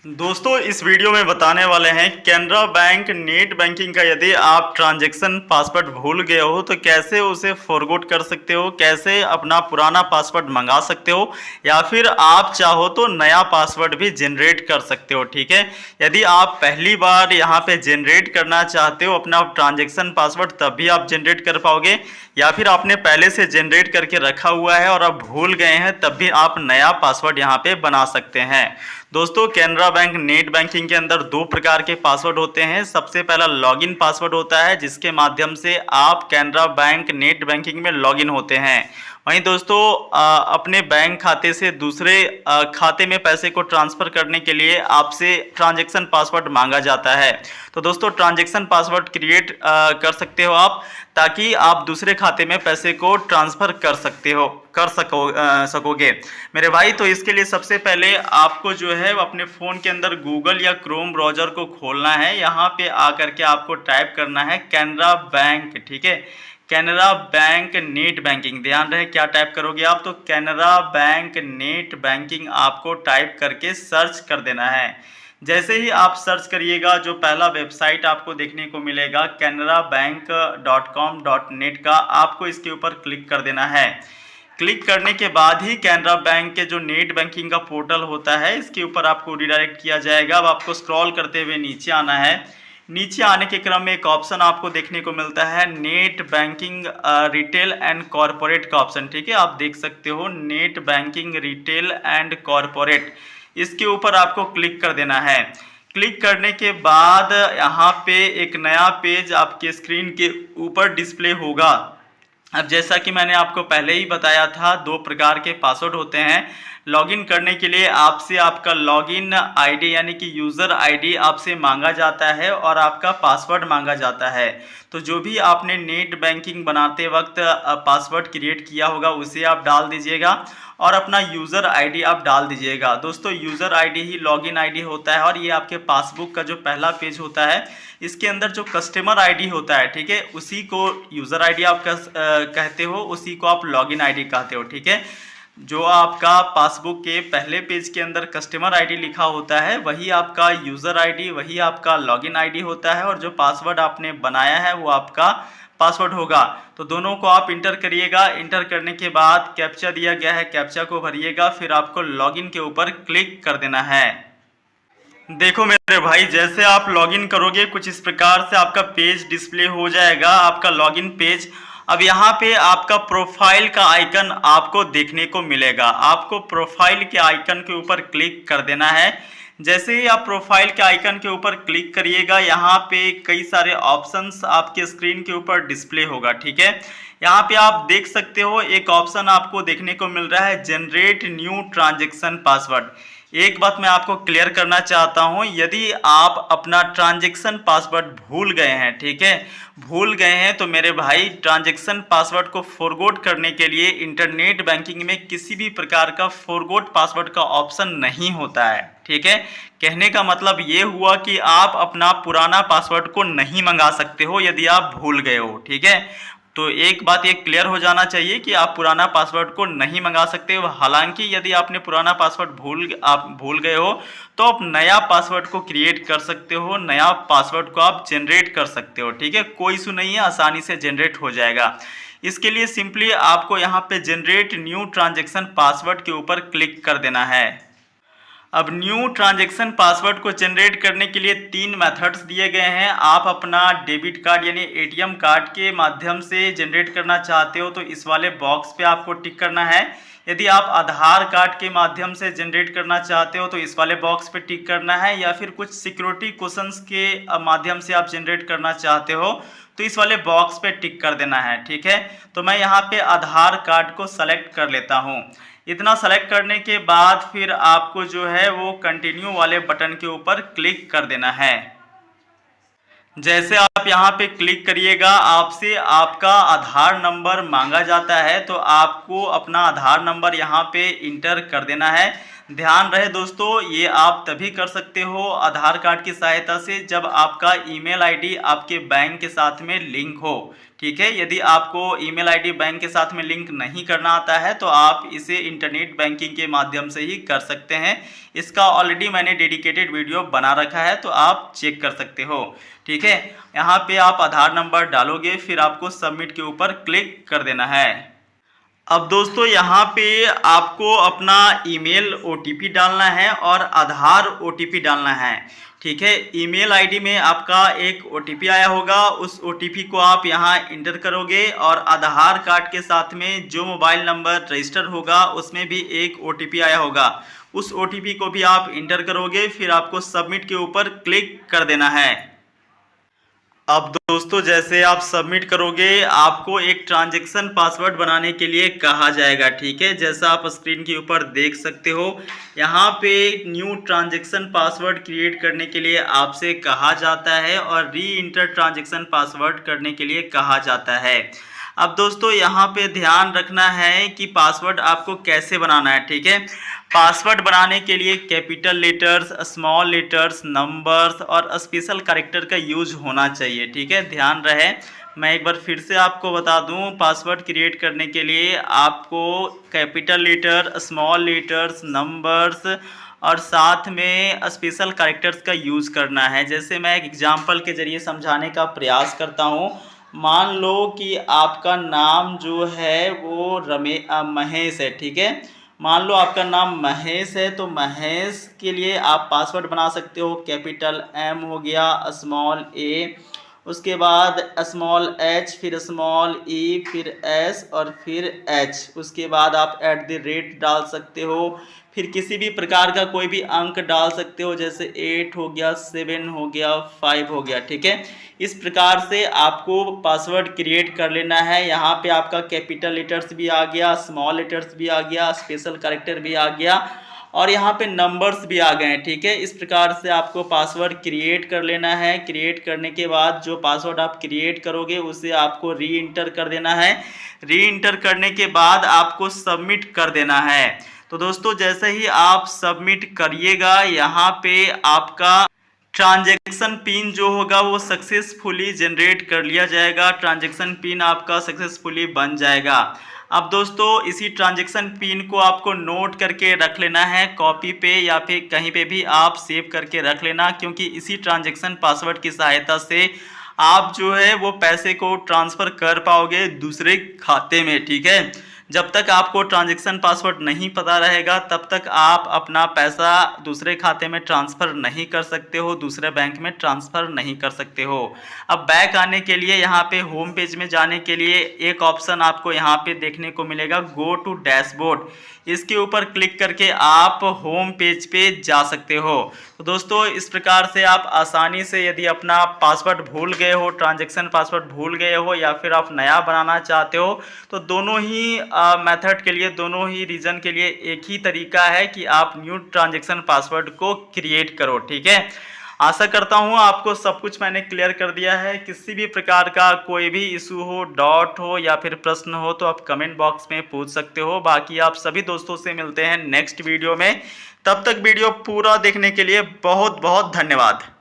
दोस्तों इस वीडियो में बताने वाले हैं कैनरा बैंक नेट बैंकिंग का यदि आप ट्रांजैक्शन पासवर्ड भूल गए हो तो कैसे उसे फॉरगॉट कर सकते हो, कैसे अपना पुराना पासवर्ड मंगा सकते हो या फिर आप चाहो तो नया पासवर्ड भी जनरेट कर सकते हो। ठीक है, यदि आप पहली बार यहाँ पे जनरेट करना चाहते हो अपना ट्रांजैक्शन पासवर्ड तब भी आप जनरेट कर पाओगे, या फिर आपने पहले से जनरेट करके रखा हुआ है और आप भूल गए हैं तब भी आप नया पासवर्ड यहाँ पे बना सकते हैं। दोस्तों कैनरा बैंक नेट बैंकिंग के अंदर दो प्रकार के पासवर्ड होते हैं। सबसे पहला लॉगिन पासवर्ड होता है जिसके माध्यम से आप कैनरा बैंक नेट बैंकिंग में लॉगिन होते हैं। वहीं दोस्तों अपने बैंक खाते से दूसरे खाते में पैसे को ट्रांसफ़र करने के लिए आपसे ट्रांजैक्शन पासवर्ड मांगा जाता है। तो दोस्तों ट्रांजैक्शन पासवर्ड क्रिएट कर सकते हो आप, ताकि आप दूसरे खाते में पैसे को ट्रांसफ़र कर सकोगे मेरे भाई। तो इसके लिए सबसे पहले आपको जो है अपने फ़ोन के अंदर गूगल या क्रोम ब्राउज़र को खोलना है। यहाँ पे आकर के आपको टाइप करना है कैनरा बैंक। ठीक है, कैनरा बैंक नेट बैंकिंग। ध्यान रहे क्या टाइप करोगे आप, तो कैनरा बैंक नेट बैंकिंग आपको टाइप करके सर्च कर देना है। जैसे ही आप सर्च करिएगा जो पहला वेबसाइट आपको देखने को मिलेगा canarabank.com.net का, आपको इसके ऊपर क्लिक कर देना है। क्लिक करने के बाद ही कैनरा बैंक के जो नेट बैंकिंग का पोर्टल होता है इसके ऊपर आपको रिडायरेक्ट किया जाएगा। अब आपको स्क्रॉल करते हुए नीचे आना है। नीचे आने के क्रम में एक ऑप्शन आपको देखने को मिलता है net banking retail and corporate का ऑप्शन। ठीक है, आप देख सकते हो net banking retail and corporate, इसके ऊपर आपको क्लिक कर देना है। क्लिक करने के बाद यहाँ पे एक नया पेज आपके स्क्रीन के ऊपर डिस्प्ले होगा। अब जैसा कि मैंने आपको पहले ही बताया था, दो प्रकार के पासवर्ड होते हैं। लॉगिन करने के लिए आपसे आपका लॉगिन आईडी यानी कि यूज़र आईडी आपसे मांगा जाता है और आपका पासवर्ड मांगा जाता है। तो जो भी आपने नेट बैंकिंग बनाते वक्त पासवर्ड क्रिएट किया होगा उसे आप डाल दीजिएगा और अपना यूज़र आईडी आप डाल दीजिएगा। दोस्तों यूज़र आईडी ही लॉगिन आईडी होता है और ये आपके पासबुक का जो पहला पेज होता है इसके अंदर जो कस्टमर आईडी होता है, ठीक है, उसी को यूज़र आईडी आप कहते हो, उसी को आप लॉगिन आईडी कहते हो। ठीक है, जो आपका पासबुक के पहले पेज के अंदर कस्टमर आईडी लिखा होता है वही आपका यूज़र आईडी, वही आपका लॉगिन आईडी होता है और जो पासवर्ड आपने बनाया है वो आपका पासवर्ड होगा। तो दोनों को आप इंटर करिएगा। इंटर करने के बाद कैप्चा दिया गया है, कैप्चा को भरिएगा, फिर आपको लॉगिन के ऊपर क्लिक कर देना है। देखो मेरे भाई, जैसे आप लॉगिन करोगे कुछ इस प्रकार से आपका पेज डिस्प्ले हो जाएगा, आपका लॉगिन पेज। अब यहाँ पे आपका प्रोफाइल का आइकन आपको देखने को मिलेगा। आपको प्रोफाइल के आइकन के ऊपर क्लिक कर देना है। जैसे ही आप प्रोफाइल के आइकन के ऊपर क्लिक करिएगा यहाँ पे कई सारे ऑप्शंस आपके स्क्रीन के ऊपर डिस्प्ले होगा। ठीक है, यहाँ पे आप देख सकते हो एक ऑप्शन आपको देखने को मिल रहा है जनरेट न्यू ट्रांजैक्शन पासवर्ड। एक बात मैं आपको क्लियर करना चाहता हूँ, यदि आप अपना ट्रांजैक्शन पासवर्ड भूल गए हैं, ठीक है, भूल गए हैं तो मेरे भाई ट्रांजैक्शन पासवर्ड को फॉरगॉट करने के लिए इंटरनेट बैंकिंग में किसी भी प्रकार का फॉरगॉट पासवर्ड का ऑप्शन नहीं होता है। ठीक है, कहने का मतलब ये हुआ कि आप अपना पुराना पासवर्ड को नहीं मंगा सकते हो यदि आप भूल गए हो। ठीक है, तो एक बात ये क्लियर हो जाना चाहिए कि आप पुराना पासवर्ड को नहीं मंगा सकते हो। हालांकि यदि आपने पुराना पासवर्ड भूल गए हो तो आप नया पासवर्ड को क्रिएट कर सकते हो, नया पासवर्ड को आप जनरेट कर सकते हो। ठीक है, कोई इशू नहीं है, आसानी से जनरेट हो जाएगा। इसके लिए सिंपली आपको यहाँ पे जनरेट न्यू ट्रांजैक्शन पासवर्ड के ऊपर क्लिक कर देना है। अब न्यू ट्रांजैक्शन पासवर्ड को जनरेट करने के लिए 3 मेथड्स दिए गए हैं। आप अपना डेबिट कार्ड यानी एटीएम कार्ड के माध्यम से जनरेट करना चाहते हो तो इस वाले बॉक्स पे आपको टिक करना है। यदि आप आधार कार्ड के माध्यम से जनरेट करना चाहते हो तो इस वाले बॉक्स पे टिक करना है, या फिर कुछ सिक्योरिटी क्वेश्चंस के माध्यम से आप जनरेट करना चाहते हो तो इस वाले बॉक्स पे टिक कर देना है। ठीक है, तो मैं यहाँ पे आधार कार्ड को सेलेक्ट कर लेता हूँ। इतना सेलेक्ट करने के बाद फिर आपको जो है वो कंटिन्यू वाले बटन के ऊपर क्लिक कर देना है। जैसे आप यहाँ पे क्लिक करिएगा आपसे आपका आधार नंबर मांगा जाता है, तो आपको अपना आधार नंबर यहाँ पे इंटर कर देना है। ध्यान रहे दोस्तों, ये आप तभी कर सकते हो आधार कार्ड की सहायता से जब आपका ईमेल आईडी आपके बैंक के साथ में लिंक हो। ठीक है, यदि आपको ईमेल आईडी बैंक के साथ में लिंक नहीं करना आता है तो आप इसे इंटरनेट बैंकिंग के माध्यम से ही कर सकते हैं। इसका ऑलरेडी मैंने डेडिकेटेड वीडियो बना रखा है, तो आप चेक कर सकते हो। ठीक है, यहाँ पे आप आधार नंबर डालोगे, फिर आपको सबमिट के ऊपर क्लिक कर देना है। अब दोस्तों यहाँ पे आपको अपना ईमेल ओटीपी डालना है और आधार ओटीपी डालना है। ठीक है, ईमेल आईडी में आपका एक ओटीपी आया होगा, उस ओटीपी को आप यहाँ इंटर करोगे और आधार कार्ड के साथ में जो मोबाइल नंबर रजिस्टर होगा उसमें भी एक ओटीपी आया होगा, उस ओटीपी को भी आप इंटर करोगे, फिर आपको सबमिट के ऊपर क्लिक कर देना है। अब दोस्तों जैसे आप सबमिट करोगे आपको एक ट्रांजैक्शन पासवर्ड बनाने के लिए कहा जाएगा। ठीक है, जैसा आप स्क्रीन के ऊपर देख सकते हो, यहाँ पे न्यू ट्रांजैक्शन पासवर्ड क्रिएट करने के लिए आपसे कहा जाता है और री इंटर ट्रांजैक्शन पासवर्ड करने के लिए कहा जाता है। अब दोस्तों यहाँ पे ध्यान रखना है कि पासवर्ड आपको कैसे बनाना है। ठीक है, पासवर्ड बनाने के लिए capital letters, small letters, numbers और स्पेशल कैरेक्टर का यूज होना चाहिए। ठीक है, ध्यान रहे, मैं एक बार फिर से आपको बता दूं, पासवर्ड क्रिएट करने के लिए आपको capital letter, small letters, numbers और साथ में स्पेशल कैरेक्टर्स का यूज़ करना है। जैसे मैं एक एग्जाम्पल के जरिए समझाने का प्रयास करता हूँ। मान लो कि आपका नाम जो है वो महेश है। ठीक है, मान लो आपका नाम महेश है, तो महेश के लिए आप पासवर्ड बना सकते हो। कैपिटल एम हो गया, स्मॉल ए, उसके बाद स्मॉल एच, फिर स्मॉल ई, फिर एस और फिर एच, उसके बाद आप @ डाल सकते हो। फिर किसी भी प्रकार का कोई भी अंक डाल सकते हो, जैसे 8 हो गया, 7 हो गया, 5 हो गया। ठीक है, इस प्रकार से आपको पासवर्ड क्रिएट कर लेना है। यहाँ पे आपका कैपिटल लेटर्स भी आ गया, स्मॉल लेटर्स भी आ गया, स्पेशल कैरेक्टर भी आ गया और यहाँ पे नंबर्स भी आ गए हैं। ठीक है, इस प्रकार से आपको पासवर्ड क्रिएट कर लेना है। क्रिएट करने के बाद जो पासवर्ड आप क्रिएट करोगे उसे आपको री इंटर कर देना है। री इंटर करने के बाद आपको सबमिट कर देना है। तो दोस्तों जैसे ही आप सबमिट करिएगा, यहाँ पे आपका ट्रांजैक्शन पिन जो होगा वो सक्सेसफुली जनरेट कर लिया जाएगा। ट्रांजैक्शन पिन आपका सक्सेसफुली बन जाएगा। अब दोस्तों इसी ट्रांजैक्शन पिन को आपको नोट करके रख लेना है, कॉपी पे या फिर कहीं पे भी आप सेव करके रख लेना, क्योंकि इसी ट्रांजैक्शन पासवर्ड की सहायता से आप जो है वो पैसे को ट्रांसफ़र कर पाओगे दूसरे खाते में। ठीक है, जब तक आपको ट्रांजैक्शन पासवर्ड नहीं पता रहेगा तब तक आप अपना पैसा दूसरे खाते में ट्रांसफ़र नहीं कर सकते हो, दूसरे बैंक में ट्रांसफ़र नहीं कर सकते हो। अब बैक आने के लिए यहाँ पे होम पेज में जाने के लिए एक ऑप्शन आपको यहाँ पे देखने को मिलेगा, गो टू डैशबोर्ड। इसके ऊपर क्लिक करके आप होम पेज पे जा सकते हो। तो दोस्तों इस प्रकार से आप आसानी से, यदि अपना पासवर्ड भूल गए हो, ट्रांजैक्शन पासवर्ड भूल गए हो या फिर आप नया बनाना चाहते हो, तो दोनों ही मेथड के लिए, दोनों ही रीजन के लिए एक ही तरीका है कि आप न्यू ट्रांजैक्शन पासवर्ड को क्रिएट करो। ठीक है, आशा करता हूँ आपको सब कुछ मैंने क्लियर कर दिया है। किसी भी प्रकार का कोई भी इशू हो, डाउट हो या फिर प्रश्न हो तो आप कमेंट बॉक्स में पूछ सकते हो। बाकी आप सभी दोस्तों से मिलते हैं नेक्स्ट वीडियो में। तब तक वीडियो पूरा देखने के लिए बहुत बहुत धन्यवाद।